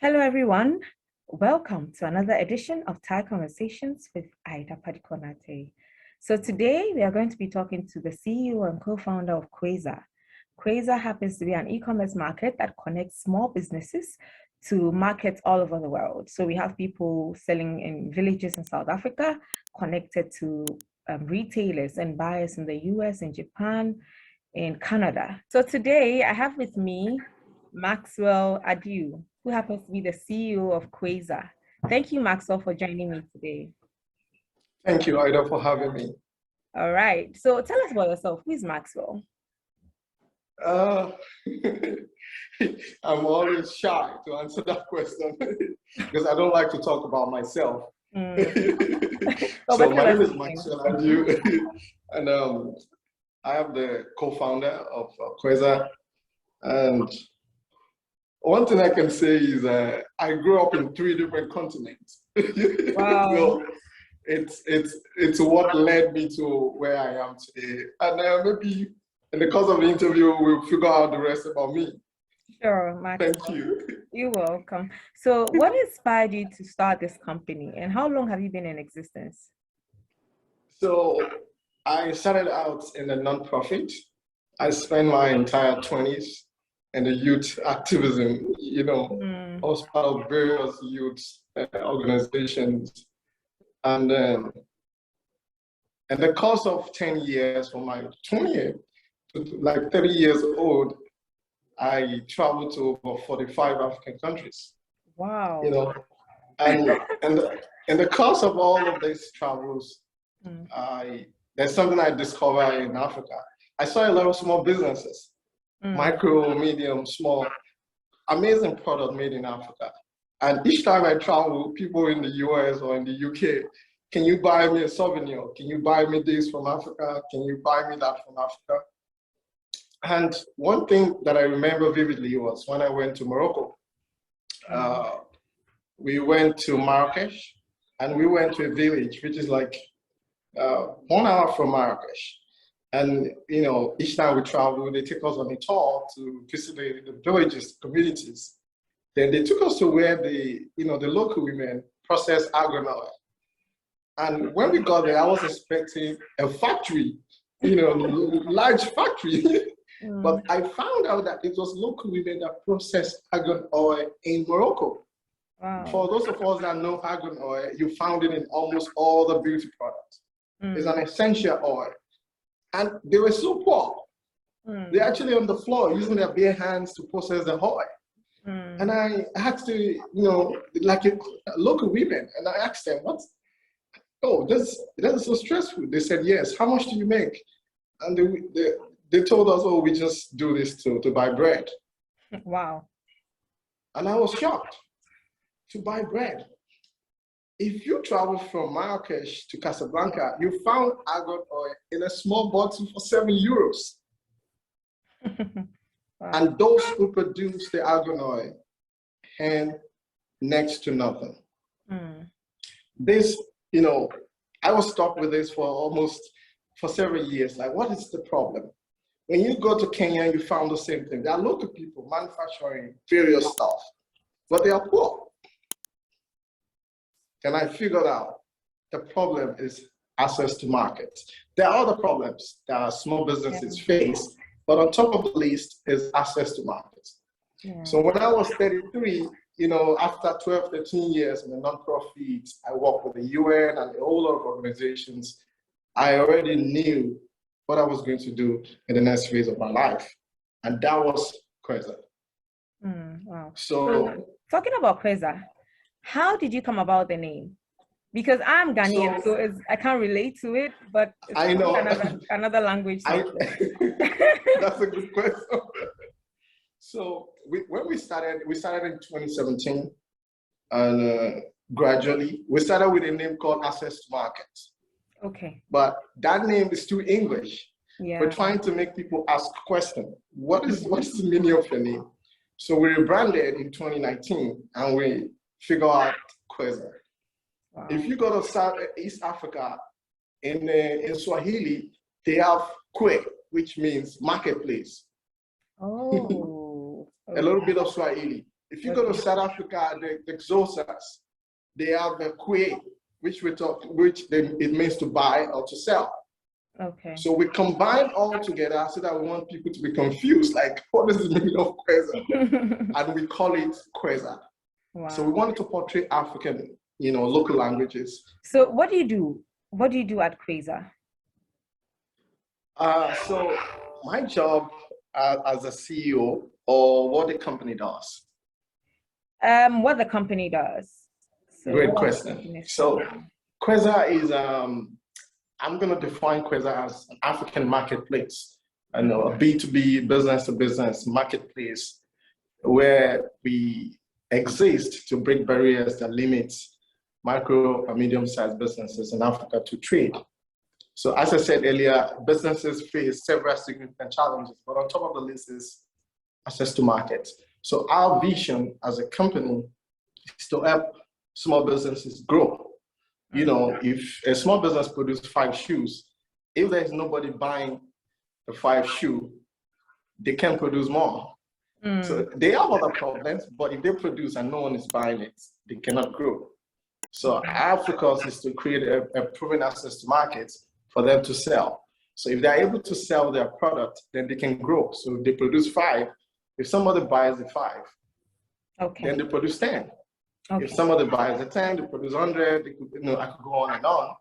Hello, everyone. Welcome to another edition of Thai Conversations with Ida Padikuor Na-Tei. So today we are going to be talking to the CEO and co-founder of Kuueza. Kuueza happens to be an e-commerce market that connects small businesses to markets all over the world. So we have people selling in villages in South Africa, connected to retailers and buyers in the US, in Japan, in Canada. So today I have with me Maxwell, who happens to be the CEO of Kuueza. Thank you, Maxwell, for joining me today. Thank you, Ida, for having me. All right. So tell us about yourself. Who is Maxwell? I'm always shy to answer that question because I don't like to talk about myself. So my name is Maxwell, and I am the co-founder of Kuueza. And one thing I can say is I grew up in 3 different continents. Wow. So it's what led me to where I am today. And maybe in the course of the interview, we'll figure out the rest about me. Sure, Maxwell. Thank you. You're welcome. So what inspired you to start this company, and how long have you been in existence? So I started out in a nonprofit. I spent my entire 20s in the youth activism. I was part of various youth organizations. And then in the course of 10 years, from my 20 to like 30 years old, I traveled to over 45 African countries. Wow. And in the course of all of these travels, there's something I discovered in Africa. I saw a lot of small businesses, micro, medium, small, amazing product made in Africa. And each time I travel, people in the US or in the UK, can you buy me a souvenir? Can you buy me this from Africa? Can you buy me that from Africa? And one thing that I remember vividly was when I went to Morocco. We went to Marrakesh, and we went to a village, which is like 1 hour from Marrakesh. And each time we travel, they take us on a tour to visit the villages, communities. Then they took us to where the local women process argan oil. And when we got there, I was expecting a factory, large factory. But I found out that it was local women that processed argan oil in Morocco. Wow. For those of us that know argan oil, you found it in almost all the beauty products. It's an essential oil. And they were so poor. They're actually on the floor using their bare hands to process the oil. And I asked local women, and I asked them, this is so stressful. They said, yes. How much do you make? And they told us, we just do this to buy bread. Wow. And I was shocked. To buy bread. If you travel from Marrakesh to Casablanca, you found argan oil in a small bottle for 7 euros. Wow. And those who produce the argan oil earn next to nothing. This, I was stuck with this for several years. Like, what is the problem? When you go to Kenya, you found the same thing. There are local people manufacturing various stuff, but they are poor. And I figured out the problem is access to markets. There are other problems that small businesses face, but on top of the list is access to markets. So when I was 33, after 12, 13 years in the nonprofit, I worked with the UN and a whole lot of organizations. I already knew what I was going to do in the next phase of my life. And that was Kuueza. Wow. So talking about Kuueza, how did you come about the name? Because I'm Ghanaian, so I can't relate to it, but it's I know another language. That's a good question. So when we started in 2017, and gradually we started with a name called Access to Markets. Okay. But that name is too English. Yeah. We're trying to make people ask questions. What's the meaning of your name? So we rebranded in 2019, and we figure out Kuueza. Wow. If you go to East Africa, in Swahili, they have Kwe, which means marketplace. Oh. A little bit of Swahili. If you go to South Africa, the Xhosas, they have a Kuueza, it means to buy or to sell. Okay. So we combine all together so that we want people to be confused, like, what is the meaning of Kuueza? And we call it Kuueza. Wow. So we wanted to portray African, local languages. So what do you do? What do you do at Kuueza? So my job as a CEO, or what the company does. What the company does. So great question. So Kuueza is, I'm going to define Kuueza as an African marketplace, a B2B, business to business marketplace where we exist to break barriers that limit micro and medium-sized businesses in Africa to trade. So as I said earlier, businesses face several significant challenges, but on top of the list is access to markets. So our vision as a company is to help small businesses grow. If a small business produces 5 shoes, if there's nobody buying the 5 shoes, they can produce more. So they have other problems, but if they produce and no one is buying it, they cannot grow. So our focus is to create a proven access to markets for them to sell. So if they're able to sell their product, then they can grow. So if they produce 5, if somebody buys the 5, then they produce 10. If somebody buys the 10, they produce 100, I could go on and on.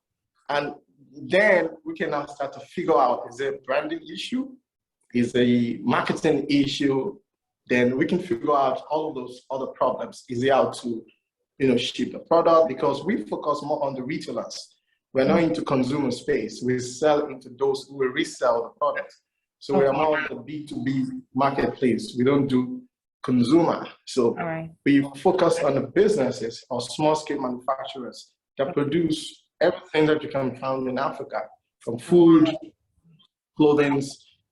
And then we can now start to figure out, is it a branding issue? Is it a marketing issue? Then we can figure out all of those other problems. Is it how to, ship the product? Because we focus more on the retailers. We're not into consumer space. We sell into those who will resell the product. So we are more on the B2B marketplace. We don't do consumer. So we focus on the businesses or small scale manufacturers that produce everything that you can find in Africa, from food, clothing,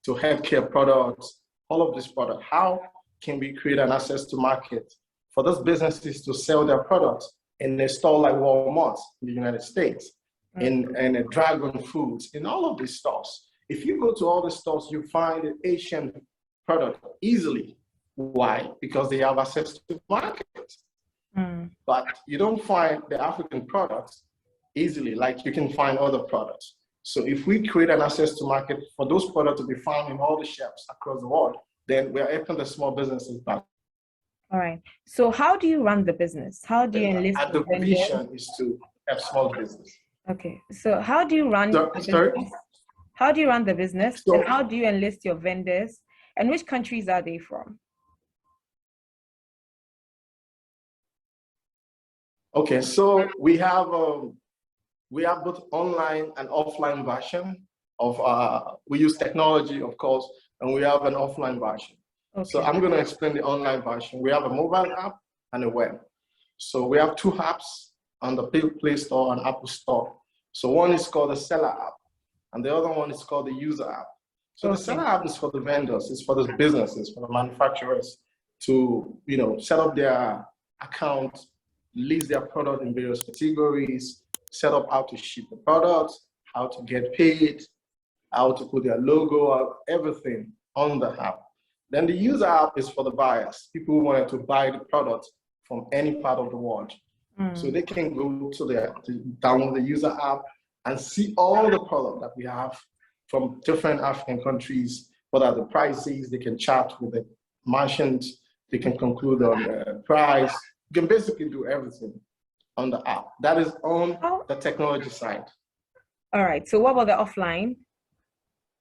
to healthcare products, all of these products. How can we create an access to market for those businesses to sell their products in a store like Walmart in the United States, in a Dragon Foods, in all of these stores? If you go to all the stores, you find an Asian product easily. Why? Because they have access to markets. But you don't find the African products easily, like you can find other products. So if we create an access to market for those products to be found in all the shelves across the world, then we're helping the small businesses back. All right. So how do you run the business? How do you enlist the vision is to have small business. Okay. So how do you run the business? How do you run the business? And how do you enlist your vendors? And which countries are they from? Okay, so we have both online and offline version of we use technology, of course, and we have an offline version. So I'm going to explain the online version. We have a mobile app and a web. So we have 2 apps on the Play Store and Apple Store. So one is called the seller app, and the other one is called the user app. So the seller app is for the vendors, it's for the businesses, for the manufacturers to set up their account, list their product in various categories, set up how to ship the product, how to get paid, how to put their logo, everything on the app. Then the user app is for the buyers, people who wanted to buy the product from any part of the world. So they can go to download the user app and see all the product that we have from different African countries. What are the prices? They can chat with the merchant. They can conclude on the price. You can basically do everything on the app. That is on the technology side. All right. So what about the offline?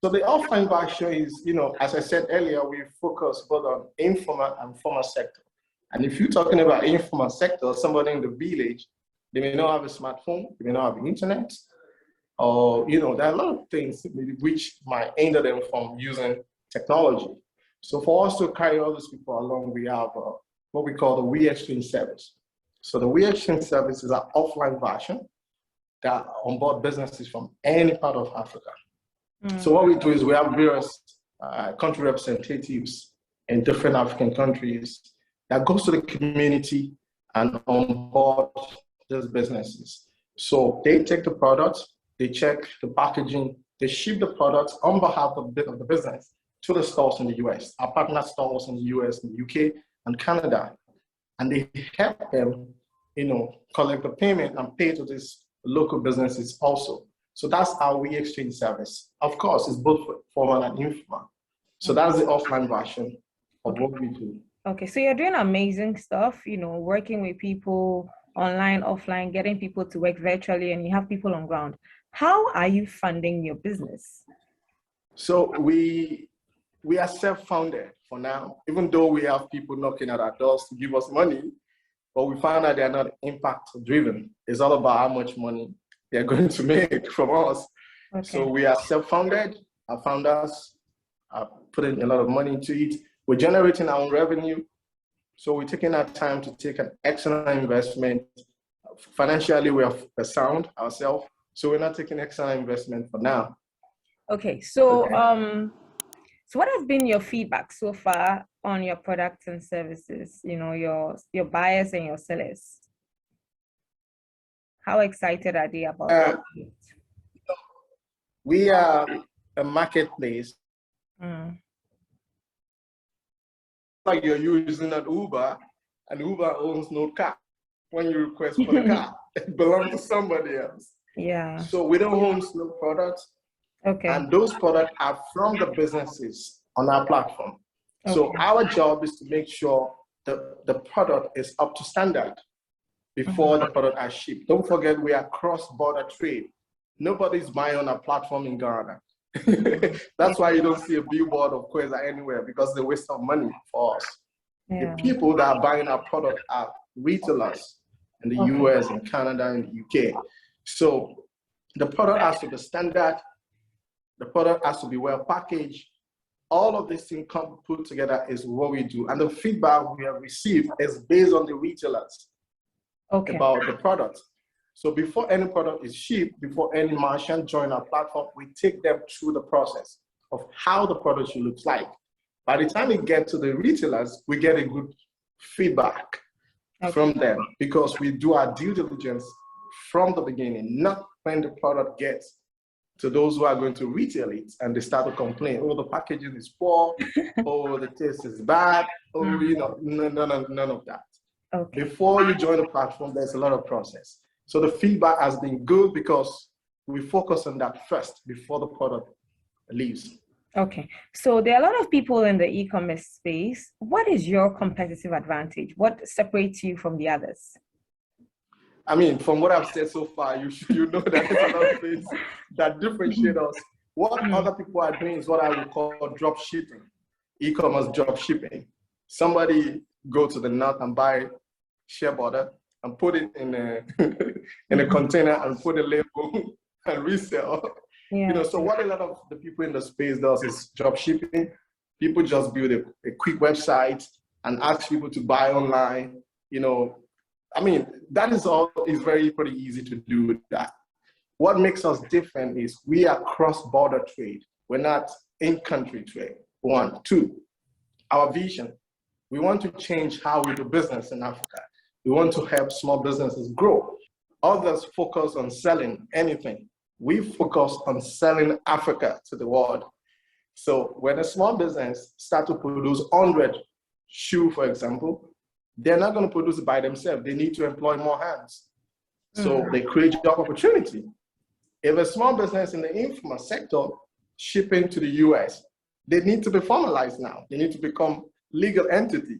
So the offline version is, as I said earlier, we focus both on informal and formal sector. And if you're talking about informal sector, somebody in the village, they may not have a smartphone, they may not have internet, or, there are a lot of things which might hinder them from using technology. So for us to carry all these people along, we have what we call the We Exchange service. So the We Exchange service is an offline version that onboard businesses from any part of Africa. So what we do is we have various country representatives in different African countries that goes to the community and onboard these businesses. So they take the product, they check the packaging, they ship the products on behalf of the business to the stores in the US. Our partner stores in the US, in the UK, and Canada. and they help them, collect the payment and pay to these local businesses also. So that's how we exchange service. Of course, it's both formal and informal. So that's the offline version of what we do. Okay, so you're doing amazing stuff, working with people online, offline, getting people to work virtually, and you have people on ground. How are you funding your business? So we are self-funded for now, even though we have people knocking at our doors to give us money, but we found that they're not impact driven. It's all about how much money they're going to make from us. Okay. So we are self-funded. Our founders are putting a lot of money into it. We're generating our own revenue. So we're taking our time to take an excellent investment. Financially, we are sound ourselves. So we're not taking excellent investment for now. Okay, so so what has been your feedback so far on your products and services, your buyers and your sellers? How excited are they about it? We are a marketplace. Like you're using an Uber, and Uber owns no car. When you request for the car, it belongs to somebody else. Yeah. So we don't own no products. Okay. And those products are from the businesses on our platform. Okay. So our job is to make sure that the product is up to standard before the product is shipped. Don't forget, we are cross-border trade. Nobody's buying on our platform in Ghana. That's why you don't see a billboard of Kuueza anywhere, because they waste of money for us. Yeah. The people that are buying our product are retailers in the US and Canada and the UK. So the product has to be standard. The product has to be well packaged. All of these things come put together is what we do. And the feedback we have received is based on the retailers about the product. So before any product is shipped, before any merchant join our platform, we take them through the process of how the product should look like. By the time we get to the retailers, we get a good feedback from them, because we do our due diligence from the beginning, not when the product gets to those who are going to retail it and they start to complain, oh, the packaging is poor, oh, the taste is bad, oh, none of that. Okay. Before you join the platform, there's a lot of process. So the feedback has been good because we focus on that first before the product leaves. Okay, so there are a lot of people in the e-commerce space. What is your competitive advantage? What separates you from the others? I mean, from what I've said so far, you know that there's a lot of things that differentiate us. What other people are doing is what I would call drop shipping, e-commerce drop shipping. Somebody go to the north and buy shea butter and put it in a container and put a label and resell. Yeah. So what a lot of the people in the space does is drop shipping. People just build a quick website and ask people to buy online. I mean, that is pretty easy to do that. What makes us different is we are cross-border trade. We're not in-country trade. 1, 2, our vision. We want to change how we do business in Africa. We want to help small businesses grow. Others focus on selling anything. We focus on selling Africa to the world. So when a small business starts to produce 100 shoes, for example, they're not going to produce it by themselves. They need to employ more hands. So they create job opportunity. If a small business in the informal sector shipping to the US, they need to be formalized now. They need to become legal entity.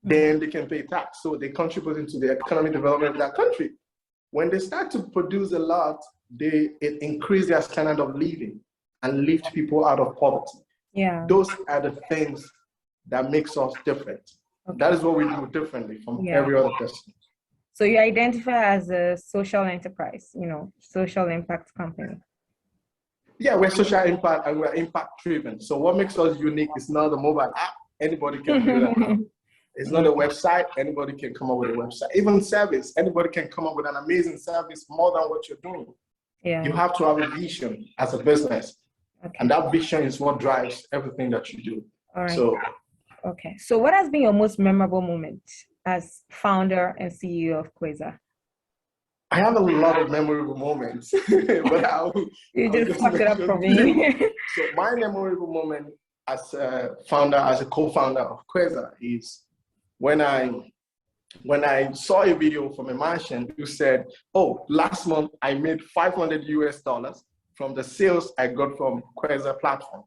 Then they can pay tax. So they contribute into the economic development of that country. When they start to produce a lot, it increases their standard of living and lift people out of poverty. Yeah. Those are the things that makes us different. Okay. That is what we do differently from every other person. So you identify as a social enterprise, social impact company. Yeah, we're social impact and we're impact driven. So what makes us unique is not the mobile app. Anybody can do that. It's not a website. Anybody can come up with a website. Even service, anybody can come up with an amazing service more than what you're doing. Yeah. You have to have a vision as a business. Okay. And that vision is what drives everything that you do. All right. Okay. So what has been your most memorable moment as founder and CEO of Kuueza? I have a lot of memorable moments, but you just fucked it up for me. So my memorable moment as a founder, as a co-founder of Kuueza is when I when I saw a video from a merchant who said, oh, last month I made $500 from the sales I got from Kuueza platform.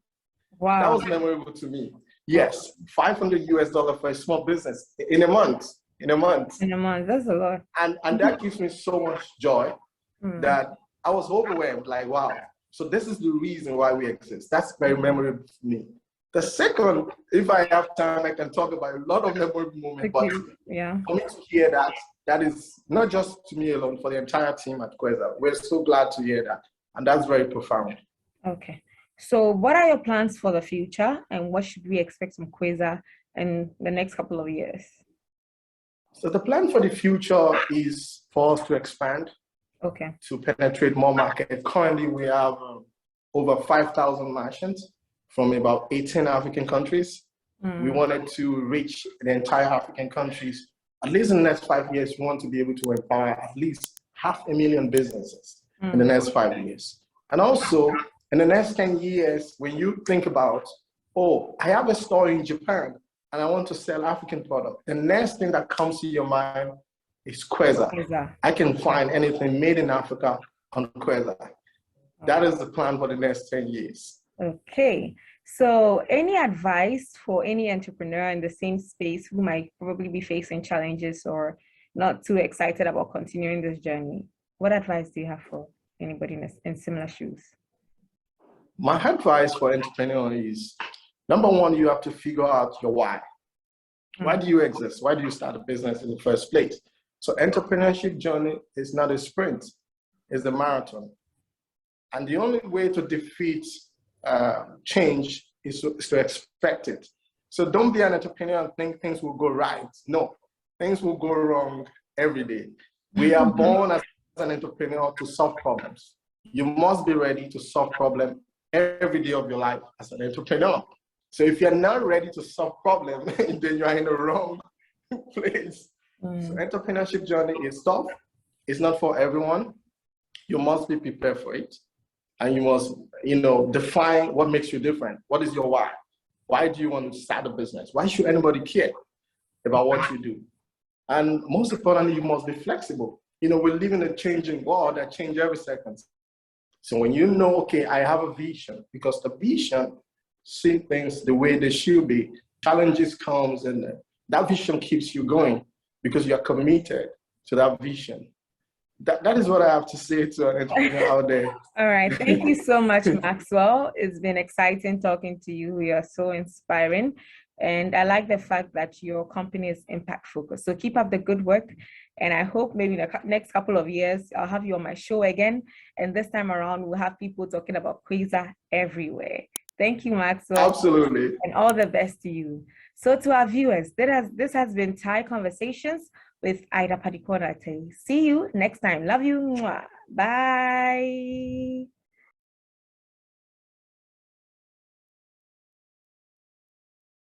Wow. That was memorable to me. Yes, $500 for a small business in a month. In a month, that's a lot. And that gives me so much joy that I was overwhelmed, like, wow. So this is the reason why we exist. That's very memorable for me. The second, if I have time, I can talk about a lot of memorable moments, but yeah, for me to hear that, that is not just to me alone, for the entire team at Kuueza. We're so glad to hear that. And that's very profound. Okay. So what are your plans for the future, and what should we expect from Kuueza in the next couple of years? So the plan for the future is for us to expand, to penetrate more market. Currently, we have over 5,000 merchants from about 18 African countries. We wanted to reach the entire African countries. At least in the next 5 years, we want to be able to empower at least 500,000 businesses in the next 5 years. And also, in the next 10 years, when you think about, oh, I have a store in Japan and I want to sell African product, the next thing that comes to your mind is Kuueza. I can find anything made in Africa on Kuueza. That is the plan for the next 10 years. Okay. So any advice for any entrepreneur in the same space who might probably be facing challenges or not too excited about continuing this journey? What advice do you have for anybody in similar shoes? My advice for entrepreneurs is, number one, you have to figure out your why. Why do you exist? Why do you start a business in the first place? So entrepreneurship journey is not a sprint, it's a marathon. And the only way to defeat change is to expect it. So don't be an entrepreneur and think things will go right. No, things will go wrong every day. We are born as an entrepreneur to solve problems. You must be ready to solve problems every day of your life as an entrepreneur. So if you're not ready to solve problems, then you are in the wrong place. So entrepreneurship journey is tough. It's not for everyone. You must be prepared for it. And you must, define what makes you different. What is your why? Why do you want to start a business? Why should anybody care about what you do? And most importantly, you must be flexible. We live in a changing world that changes every second. So when you know, okay, I have a vision, because the vision sees things the way they should be, challenges comes, and that vision keeps you going because you're committed to that vision. That is what I have to say to an entrepreneur out there. All right. Thank you so much, Maxwell. It's been exciting talking to you. You are so inspiring. And I like the fact that your company is impact focused. So keep up the good work. And I hope maybe in the next couple of years, I'll have you on my show again. And this time around, we'll have people talking about Kuueza everywhere. Thank you, Maxwell. Absolutely. And all the best to you. So to our viewers, this has been Thai Conversations with Ida Padikuor Na-Tei. See you next time. Love you. Bye.